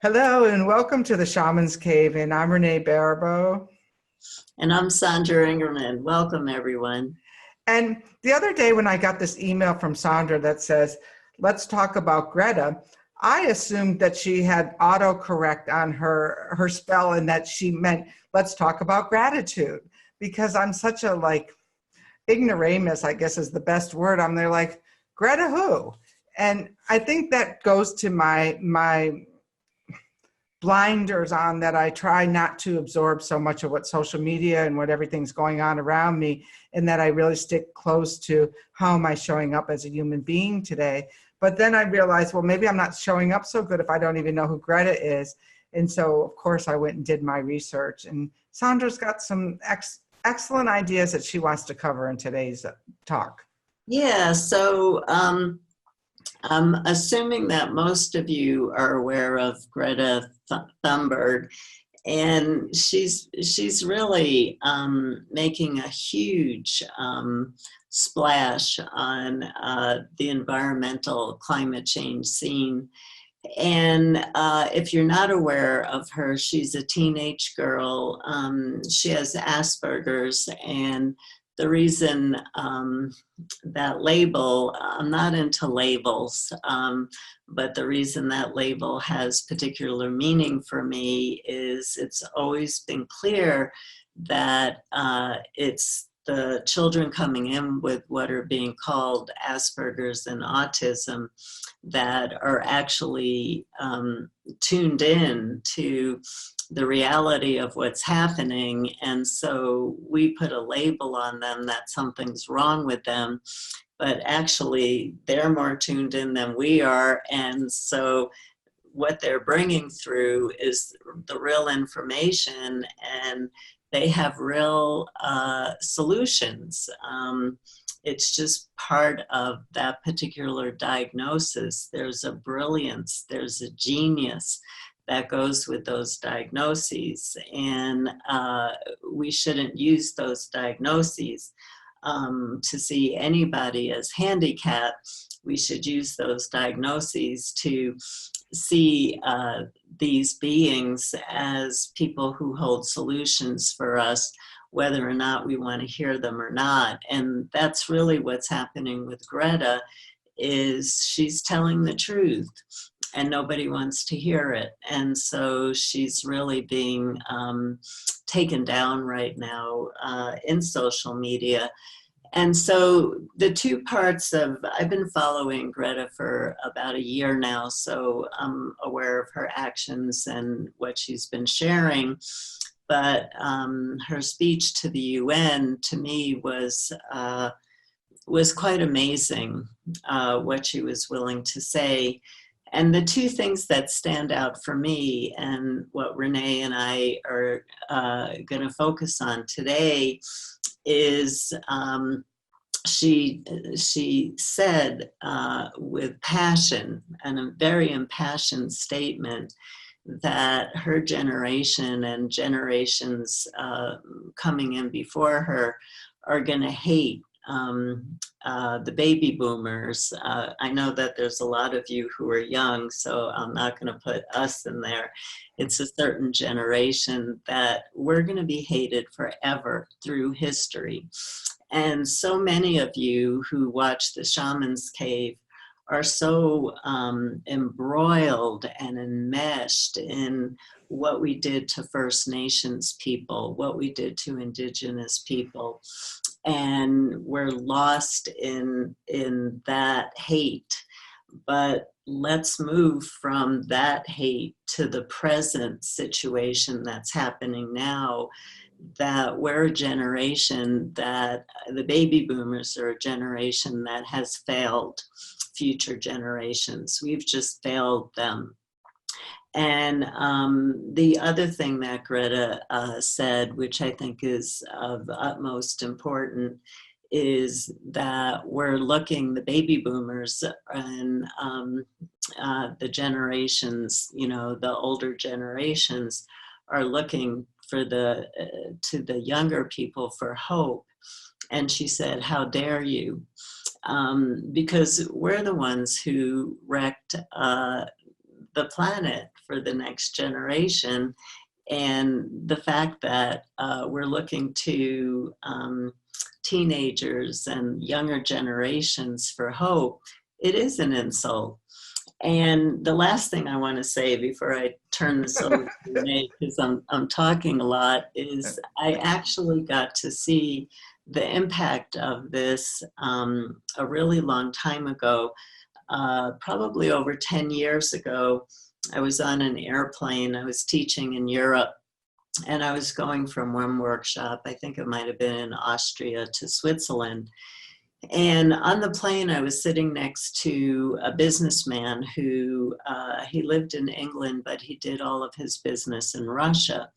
Hello and welcome to the Shamans Cave, and I'm Renee Baribeau. And I'm Sandra Ingerman. Welcome, everyone. And the other day when I got this email from Sandra that says, let's talk about Greta, I assumed that she had autocorrect on her spell and that she meant, let's talk about gratitude. Because I'm such a ignoramus, I guess is the best word. I'm there like, Greta who? And I think that goes to my blinders on that I try not to absorb so much of what social media and what everything's going on around me, and that I really stick close to how am I showing up as a human being today. But then I realized, well, maybe I'm not showing up so good if I don't even know who Greta is. And so, of course, I went and did my research. And Sandra's got some excellent ideas that she wants to cover in today's talk. Yeah, I'm assuming that most of you are aware of Greta Thunberg, and she's really making a huge splash on the environmental climate change scene. And if you're not aware of her, she's a teenage girl. She has Asperger's, and the reason that label, I'm not into labels, but the reason that label has particular meaning for me is it's always been clear that it's the children coming in with what are being called Asperger's and autism that are actually tuned in to the reality of what's happening. And so we put a label on them that something's wrong with them, but actually they're more tuned in than we are. And so what they're bringing through is the real information, and they have real solutions. It's just part of that particular diagnosis. There's a brilliance, there's a genius that goes with those diagnoses, and we shouldn't use those diagnoses to see anybody as handicapped. We should use those diagnoses to see these beings as people who hold solutions for us, whether or not we want to hear them or not. And that's really what's happening with Greta, is she's telling the truth and nobody wants to hear it. And so she's really being taken down right now in social media. And so the two parts of, I've been following Greta for about a year now, so I'm aware of her actions and what she's been sharing. But her speech to the UN, to me, was quite amazing, what she was willing to say. And the two things that stand out for me, and what Renee and I are going to focus on today, is she said with passion, and a very impassioned statement, that her generation and generations coming in before her are going to hate the baby boomers. I know that there's a lot of you who are young, so I'm not going to put us in there. It's a certain generation that we're going to be hated forever through history. And so many of you who watch the Shamans Cave are so embroiled and enmeshed in what we did to First Nations people, what we did to Indigenous people. And we're lost in that hate. But let's move from that hate to the present situation that's happening now, that we're a generation, that the baby boomers are a generation that has failed future generations. We've just failed them. And the other thing that Greta said, which I think is of utmost importance, is that we're looking, the baby boomers and the generations, the older generations are looking for to the younger people for hope. And she said, how dare you? Because we're the ones who wrecked the planet for the next generation. And the fact that we're looking to teenagers and younger generations for hope, it is an insult. And the last thing I want to say before I turn this over to Renee, because I'm talking a lot, is I actually got to see the impact of this a really long time ago, probably over 10 years ago. I was on an airplane. I was teaching in Europe, and I was going from one workshop, I think it might have been in Austria, to Switzerland. And on the plane, I was sitting next to a businessman who, he lived in England, but he did all of his business in Russia.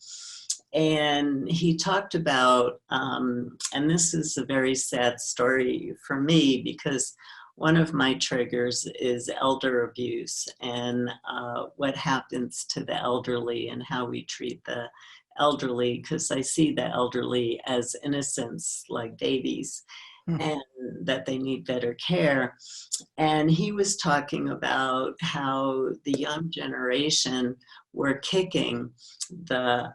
And he talked about, and this is a very sad story for me, because one of my triggers is elder abuse and what happens to the elderly and how we treat the elderly, because I see the elderly as innocents, like babies, and that they need better care. And he was talking about how the young generation were kicking the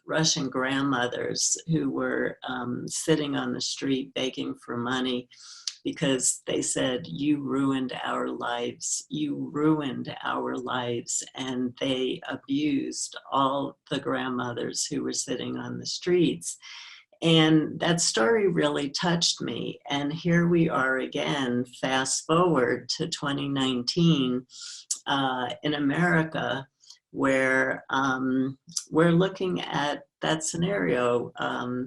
Russian grandmothers who were sitting on the street begging for money, because they said, you ruined our lives, you ruined our lives. And they abused all the grandmothers who were sitting on the streets. And that story really touched me. And here we are again, fast forward to 2019 in America, where we're looking at that scenario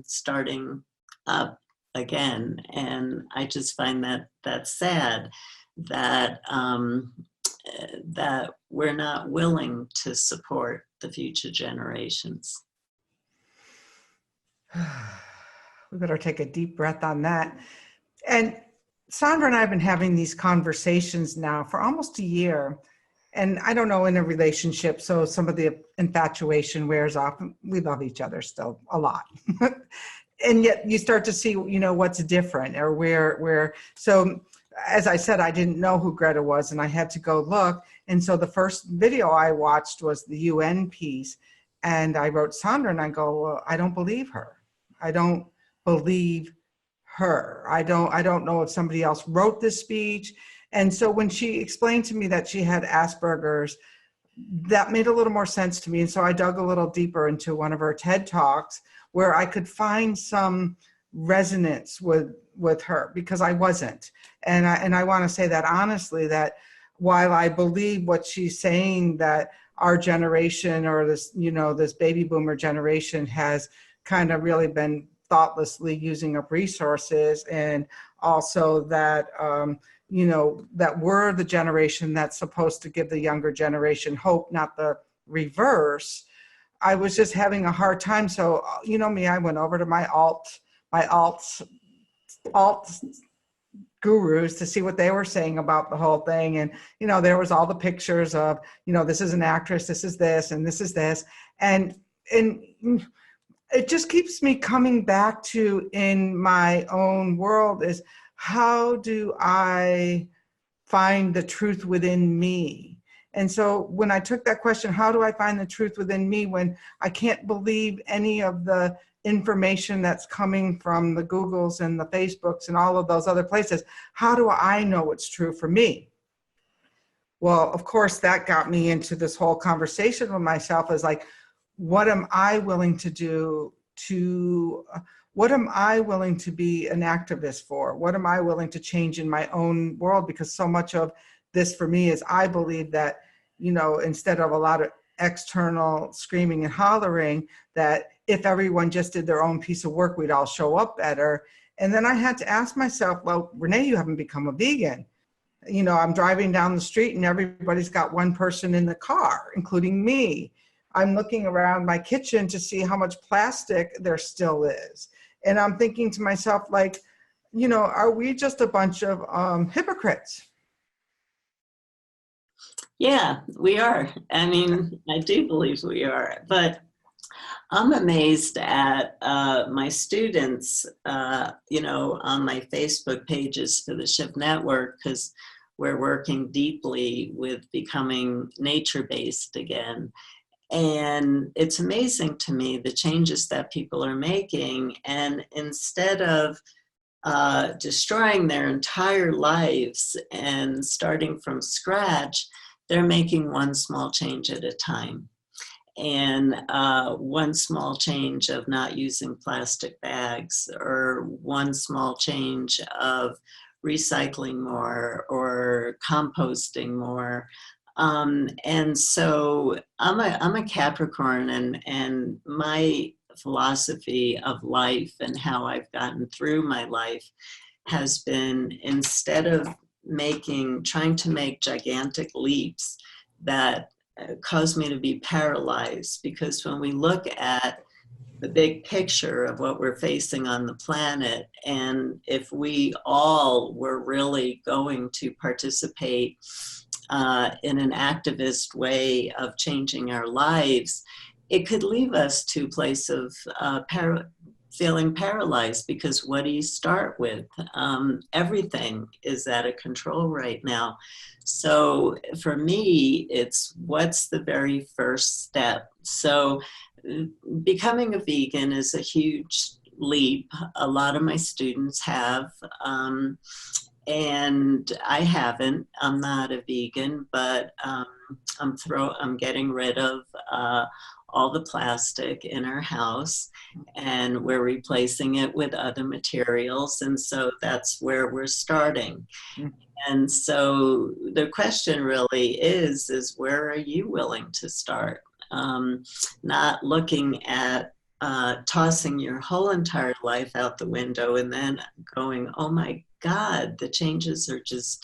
starting up again. And I just find that sad that that we're not willing to support the future generations. We better take a deep breath on that. And Sandra and I have been having these conversations now for almost a year. And I don't know, in a relationship, so some of the infatuation wears off. We love each other still a lot. And yet you start to see, you know, what's different or where. So as I said, I didn't know who Greta was, and I had to go look. And so the first video I watched was the UN piece. And I wrote Sandra and I go, well, I don't believe her. I don't believe her. I don't know if somebody else wrote this speech. And so when she explained to me that she had Asperger's, that made a little more sense to me. And so I dug a little deeper into one of her TED Talks where I could find some resonance with her, because I wasn't. And I want to say that honestly, that while I believe what she's saying, that our generation, or this, you know, this baby boomer generation, has kind of really been thoughtlessly using up resources, and also that, you know, that we're the generation that's supposed to give the younger generation hope, not the reverse. I was just having a hard time. So, you know me, I went over to my alt gurus to see what they were saying about the whole thing. And, you know, there was all the pictures of, you know, this is an actress, this is this, and this is this. And it just keeps me coming back to, in my own world, is how do I find the truth within me? And so when I took that question, how do I find the truth within me when I can't believe any of the information that's coming from the Googles and the Facebooks and all of those other places? How do I know what's true for me? Well, of course, that got me into this whole conversation with myself, is like, what am I willing to do what am I willing to be an activist for? What am I willing to change in my own world? Because so much of this for me is, I believe that, you know, instead of a lot of external screaming and hollering, that if everyone just did their own piece of work, we'd all show up better. And then I had to ask myself, well, Renee, you haven't become a vegan. You know, I'm driving down the street and everybody's got one person in the car, including me. I'm looking around my kitchen to see how much plastic there still is. And I'm thinking to myself, like, you know, are we just a bunch of hypocrites? Yeah, we are. I mean, I do believe we are. But I'm amazed at my students, you know, on my Facebook pages for the Shift Network, because we're working deeply with becoming nature-based again. And it's amazing to me the changes that people are making. And instead of destroying their entire lives and starting from scratch, they're making one small change at a time. And one small change of not using plastic bags, or one small change of recycling more or composting more. And so I'm a Capricorn, and my philosophy of life and how I've gotten through my life has been, instead of trying to make gigantic leaps that cause me to be paralyzed, because when we look at the big picture of what we're facing on the planet, and if we all were really going to participate in an activist way of changing our lives, it could leave us to a place of feeling paralyzed, because what do you start with? Everything is out of control right now. So for me, it's what's the very first step? So becoming a vegan is a huge leap. A lot of my students have, and I haven't. I'm not a vegan, but I'm getting rid of all the plastic in our house, and we're replacing it with other materials. And so that's where we're starting. And so the question really is where are you willing to start? Not looking at tossing your whole entire life out the window and then going, oh my God, the changes are just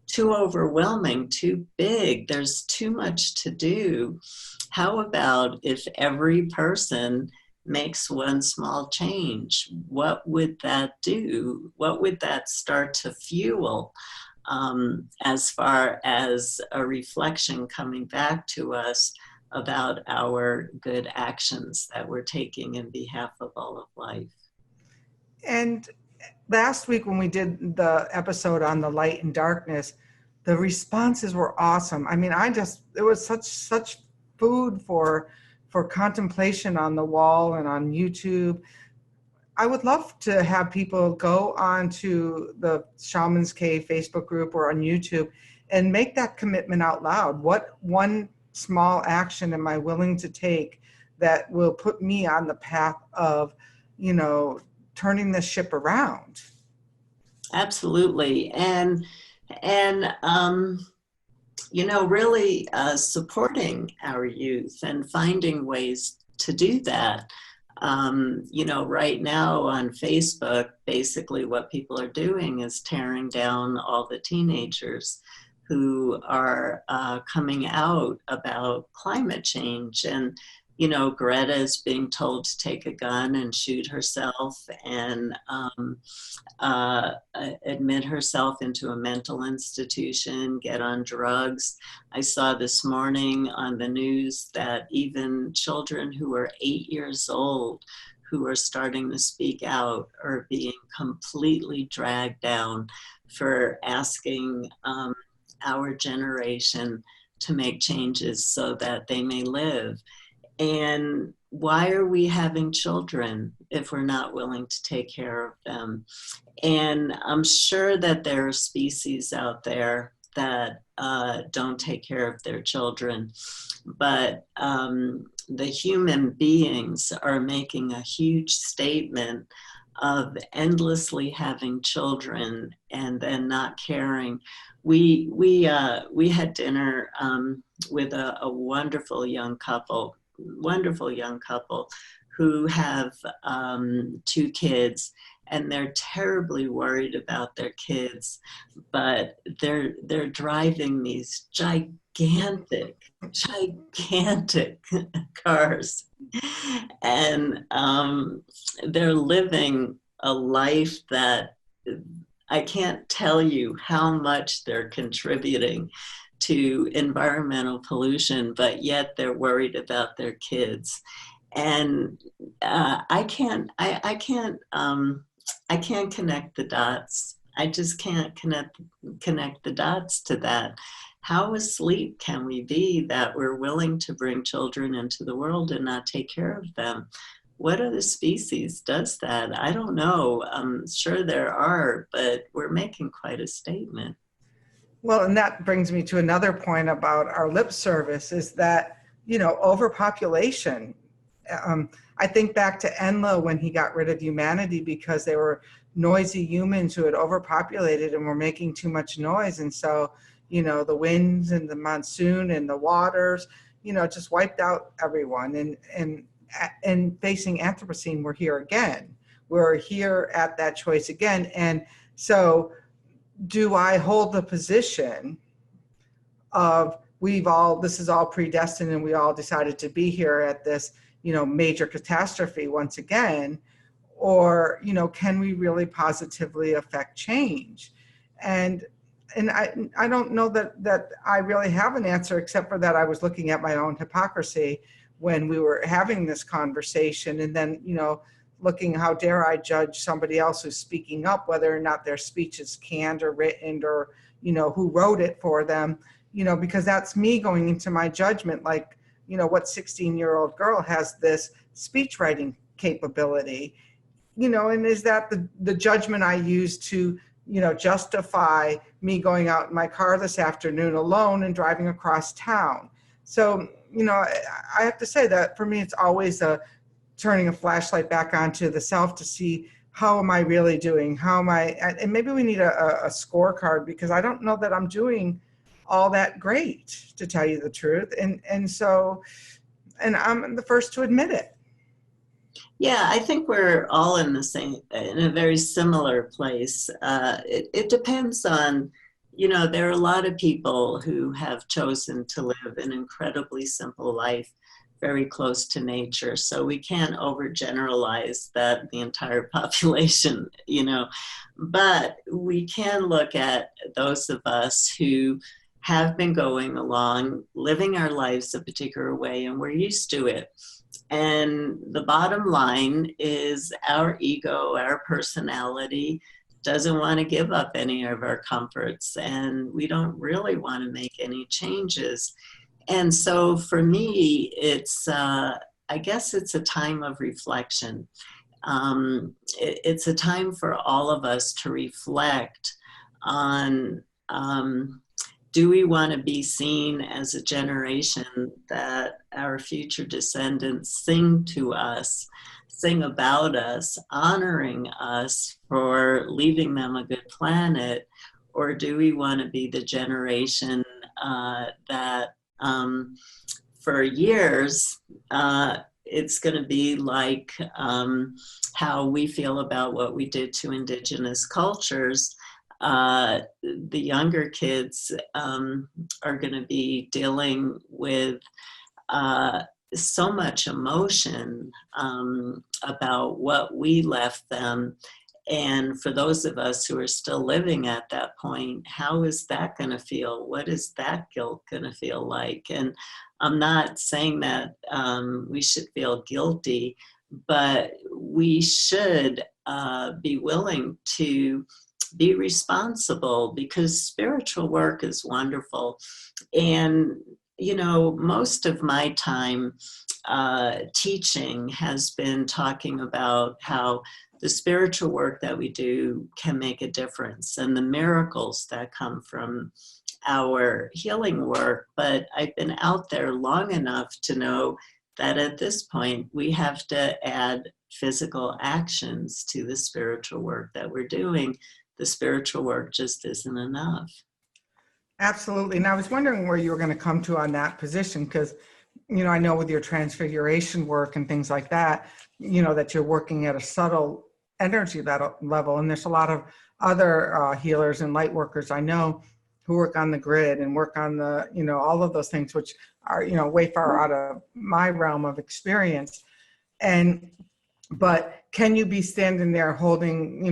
too overwhelming, too big. There's too much to do. How about if every person makes one small change? What would that do? What would that start to fuel as far as a reflection coming back to us about our good actions that we're taking in behalf of all of life? And last week when we did the episode on the light and darkness, the responses were awesome. I mean, it was such food for contemplation on the wall and on YouTube. I would love to have people go on to the Shamans Cave Facebook group or on YouTube and make that commitment out loud. What one small action am I willing to take that will put me on the path of, turning the ship around? Absolutely. And really supporting our youth and finding ways to do that. Right now on Facebook, basically what people are doing is tearing down all the teenagers who are coming out about climate change. And Greta is being told to take a gun and shoot herself and admit herself into a mental institution, get on drugs. I saw this morning on the news that even children who are 8 years old who are starting to speak out are being completely dragged down for asking our generation to make changes so that they may live. And why are we having children if we're not willing to take care of them? And I'm sure that there are species out there that don't take care of their children, but the human beings are making a huge statement of endlessly having children and then not caring. We had dinner with a wonderful young couple who have 2 kids, and they're terribly worried about their kids, but they're driving these gigantic cars, and they're living a life that I can't tell you how much they're contributing to environmental pollution, but yet they're worried about their kids. And I can't connect the dots. I just can't connect the dots to that. How asleep can we be that we're willing to bring children into the world and not take care of them? What other species does that? I don't know. I'm sure there are, but we're making quite a statement. Well, and that brings me to another point about our lip service is that, overpopulation. I think back to Enlil when he got rid of humanity because they were noisy humans who had overpopulated and were making too much noise. And so, the winds and the monsoon and the waters, just wiped out everyone. And facing Anthropocene, we're here again. We're here at that choice again. And so do I hold the position of this is all predestined and we all decided to be here at this, major catastrophe once again, or, can we really positively affect change? And I don't know that I really have an answer, except for that I was looking at my own hypocrisy when we were having this conversation, and then, looking, how dare I judge somebody else who's speaking up, whether or not their speech is canned or written, or, who wrote it for them, because that's me going into my judgment, like, what 16-year-old girl has this speech writing capability, and is that the judgment I use to, justify me going out in my car this afternoon alone and driving across town. So, I have to say that for me, it's always turning a flashlight back onto the self to see, how am I really doing? How am I, and maybe we need a scorecard, because I don't know that I'm doing all that great, to tell you the truth. And I'm the first to admit it. Yeah, I think we're all in a very similar place. It depends on, there are a lot of people who have chosen to live an incredibly simple life, very close to nature. So we can't overgeneralize that the entire population, but we can look at those of us who have been going along, living our lives a particular way, and we're used to it. And the bottom line is our ego, our personality doesn't want to give up any of our comforts, and we don't really want to make any changes. And so for me, it's, I guess it's a time of reflection. It's a time for all of us to reflect on, do we want to be seen as a generation that our future descendants sing to us, sing about us, honoring us for leaving them a good planet? Or do we want to be the generation that for years, it's going to be like how we feel about what we did to indigenous cultures? The younger kids are going to be dealing with so much emotion about what we left them. And for those of us who are still living at that point, how is that going to feel? What is that guilt going to feel like? And I'm not saying that we should feel guilty, but we should be willing to be responsible, because spiritual work is wonderful. And, most of my time teaching has been talking about how the spiritual work that we do can make a difference, and the miracles that come from our healing work. But I've been out there long enough to know that at this point, we have to add physical actions to the spiritual work that we're doing. The spiritual work just isn't enough. Absolutely. And I was wondering where you were going to come to on that position, because, I know with your transfiguration work and things like that, that you're working at a subtle energy level. And there's a lot of other healers and light workers I know who work on the grid and work on the, all of those things, which are, way far out of my realm of experience. But can you be standing there holding,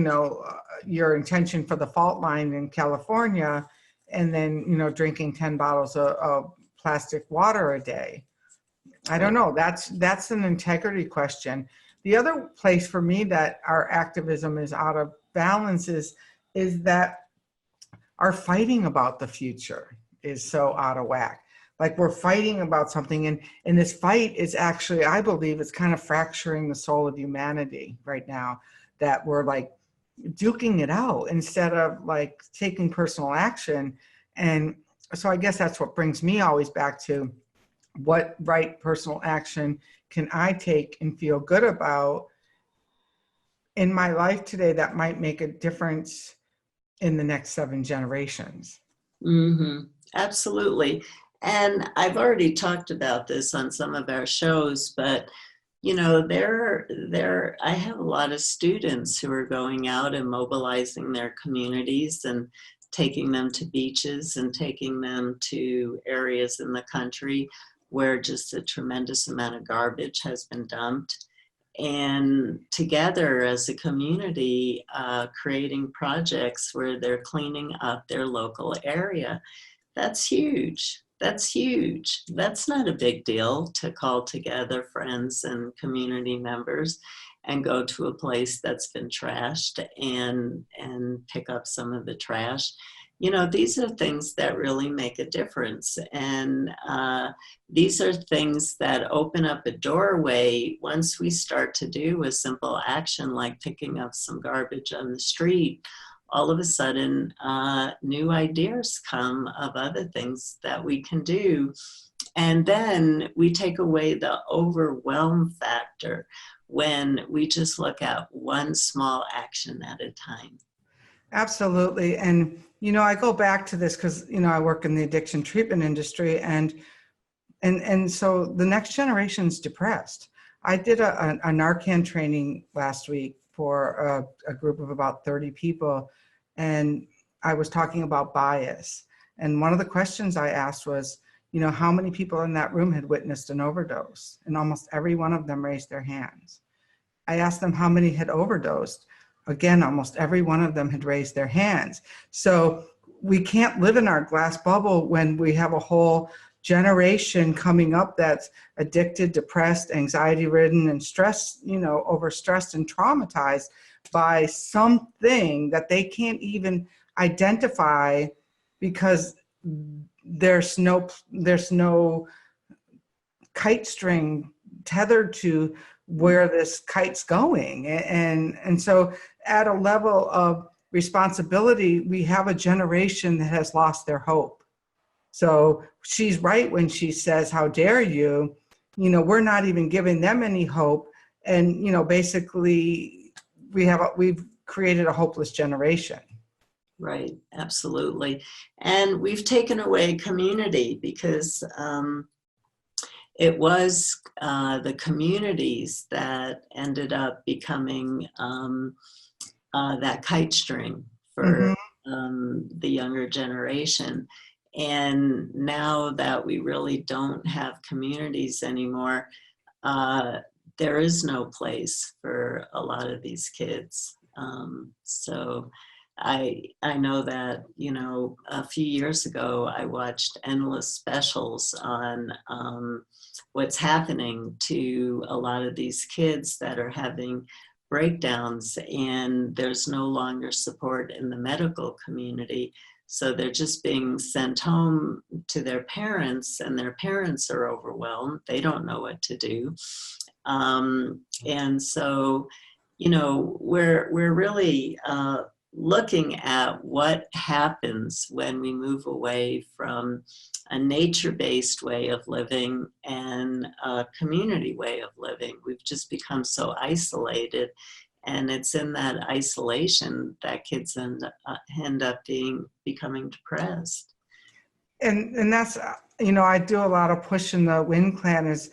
your intention for the fault line in California, and then, drinking 10 bottles of plastic water a day? I don't know. That's an integrity question. The other place for me that our activism is out of balance is is that our fighting about the future is so out of whack. Like we're fighting about something, and this fight is actually, I believe, it's kind of fracturing the soul of humanity right now, that we're like duking it out instead of like taking personal action. And so I guess that's what brings me always back to what right personal action can I take and feel good about in my life today that might make a difference in the next 7 generations. Mm-hmm. Absolutely. And I've already talked about this on some of our shows, but you know, I have a lot of students who are going out and mobilizing their communities and taking them to beaches and taking them to areas in the country where just a tremendous amount of garbage has been dumped. And together as a community, creating projects where they're cleaning up their local area. That's huge. That's huge. That's not a big deal to call together friends and community members and go to a place that's been trashed and pick up some of the trash. You know, these are things that really make a difference. And these are things that open up a doorway once we start to do a simple action like picking up some garbage on the street. All of a sudden, new ideas come of other things that we can do. And then we take away the overwhelm factor when we just look at one small action at a time. Absolutely. And, you know, I go back to this because, you know, I work in the addiction treatment industry, and so the next generation's depressed. I did a Narcan training last week for a group of about 30 people, and I was talking about bias. And one of the questions I asked was, you know, how many people in that room had witnessed an overdose? And almost every one of them raised their hands. I asked them how many had overdosed. Again, almost every one of them had raised their hands. So we can't live in our glass bubble when we have a whole generation coming up that's addicted, depressed, anxiety-ridden, and stressed, you know, overstressed and traumatized by something that they can't even identify because there's no kite string tethered to where this kite's going. And so at a level of responsibility, we have a generation that has lost their hope. So she's right when she says, how dare you? You know, we're not even giving them any hope. And, you know, basically we've created a hopeless generation. Right, absolutely. And we've taken away community because it was the communities that ended up becoming that kite string for the younger generation. And now that we really don't have communities anymore, there is no place for a lot of these kids. So I know that, you know, a few years ago, I watched endless specials on what's happening to a lot of these kids that are having breakdowns, and there's no longer support in the medical community. So they're just being sent home to their parents, and their parents are overwhelmed. They don't know what to do. And so, you know, we're really looking at what happens when we move away from a nature-based way of living and a community way of living. We've just become so isolated, and it's in that isolation that kids end up becoming depressed. And that's, you know, I do a lot of push in the WIN clan is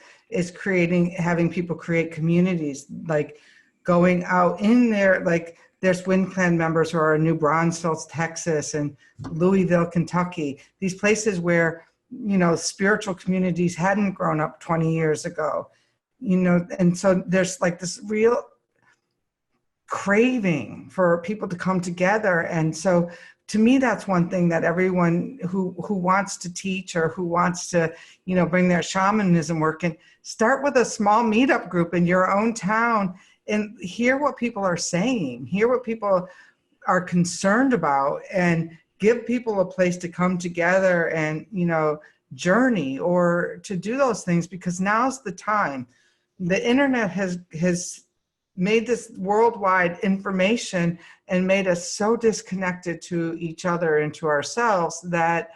having people create communities, like going out in there, like there's WIN clan members who are in New Braunfels, Texas, and Louisville, Kentucky, these places where, you know, spiritual communities hadn't grown up 20 years ago, you know, and so there's like this real craving for people to come together. And so to me, that's one thing that everyone who wants to teach or who wants to, you know, bring their shamanism work in, start with a small meetup group in your own town and hear what people are saying, hear what people are concerned about, and give people a place to come together and, journey or to do those things, because now's the time. The internet has made this worldwide information and made us so disconnected to each other and to ourselves that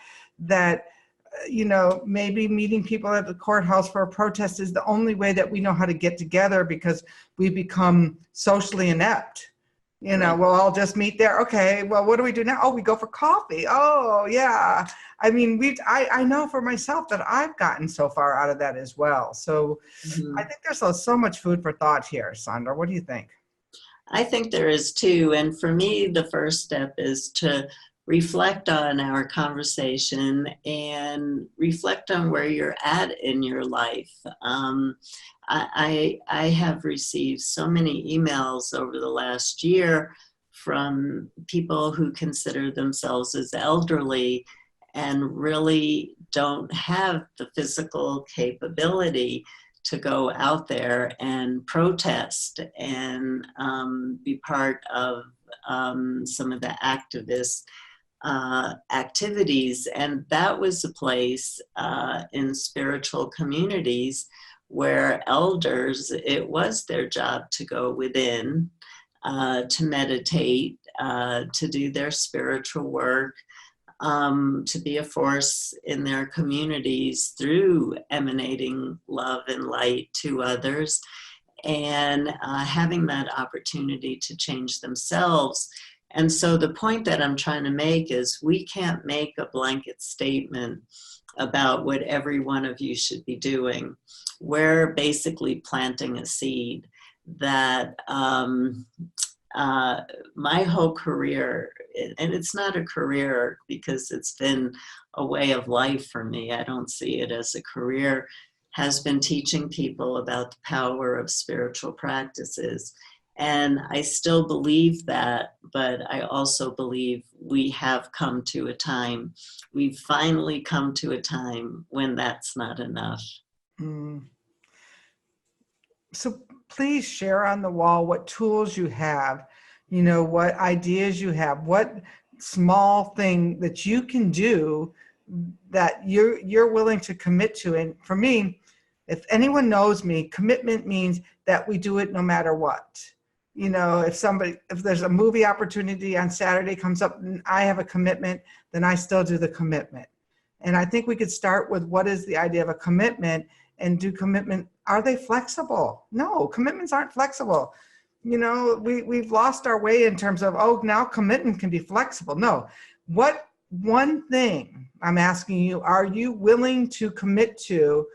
maybe meeting people at the courthouse for a protest is the only way that we know how to get together, because we become socially inept. Right. We'll all just meet there. Okay, well, what do we do now? Oh, we go for coffee. Oh, yeah. I mean, I know for myself that I've gotten so far out of that as well. So I think there's so much food for thought here, Sandra. What do you think? I think there is too. And for me, the first step is to reflect on our conversation and reflect on where you're at in your life. I have received so many emails over the last year from people who consider themselves as elderly and really don't have the physical capability to go out there and protest and be part of some of the activist activities. And that was a place in spiritual communities where elders, it was their job to go within, to meditate, to do their spiritual work, to be a force in their communities through emanating love and light to others, and having that opportunity to change themselves. And so the point that I'm trying to make is we can't make a blanket statement about what every one of you should be doing. We're basically planting a seed that my whole career, and it's not a career because it's been a way of life for me, I don't see it as a career, has been teaching people about the power of spiritual practices. And I still believe that, but I also believe we have come to a time, we've finally come to a time when that's not enough. Mm. So please share on the wall what tools you have, what ideas you have, what small thing that you can do that you're willing to commit to. And for me, if anyone knows me, commitment means that we do it no matter what. If there's a movie opportunity on Saturday comes up and I have a commitment, then I still do the commitment. And I think we could start with what is the idea of a commitment, and do commitment. Are they flexible? No, commitments aren't flexible. We've lost our way in terms of, now commitment can be flexible. No, what one thing I'm asking you, are you willing to commit to,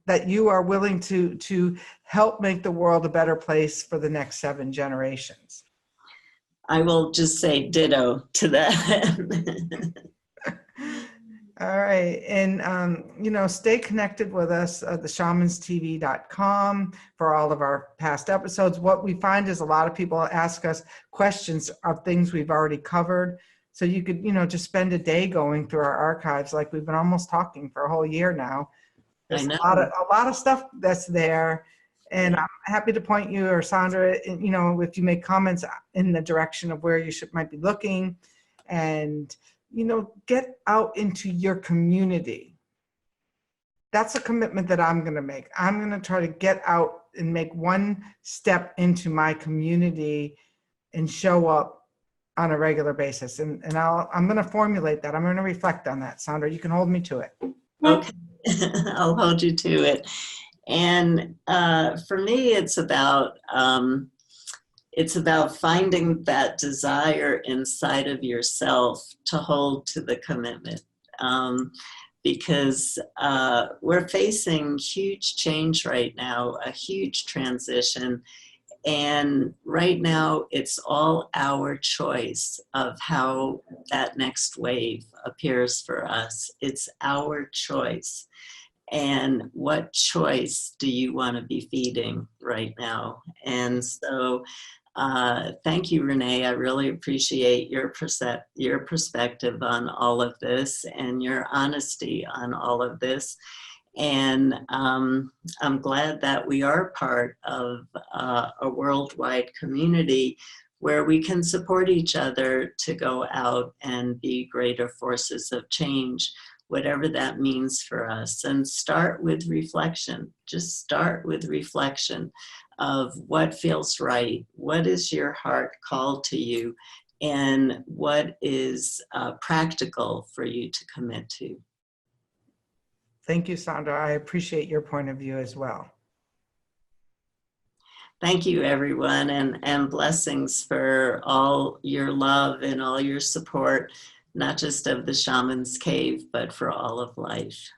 that you are willing to help make the world a better place for the next 7 generations? I will just say ditto to that. All right. And, stay connected with us at theshamanstv.com for all of our past episodes. What we find is a lot of people ask us questions of things we've already covered. So you could, just spend a day going through our archives, like we've been almost talking for a whole year now. There's a lot of stuff that's there. And I'm happy to point you, or Sandra, if you make comments in the direction of where you might be looking, and get out into your community. That's a commitment that I'm going to make. I'm going to try to get out and make one step into my community and show up on a regular basis. And I'm going to formulate that. I'm going to reflect on that. Sandra, you can hold me to it. Okay, I'll hold you to it. And for me, it's about finding that desire inside of yourself to hold to the commitment, because we're facing huge change right now, a huge transition. And right now, it's all our choice of how that next wave appears for us. It's our choice. And what choice do you want to be feeding right now? And so thank you, Renee. I really appreciate your perspective on all of this and your honesty on all of this. And I'm glad that we are part of a worldwide community where we can support each other to go out and be greater forces of change, whatever that means for us. And start with reflection. Just start with reflection of what feels right, what is your heart called to you, and what is practical for you to commit to. Thank you, Sandra. I appreciate your point of view as well. Thank you, everyone, and blessings for all your love and all your support, not just of the Shamans Cave, but for all of life.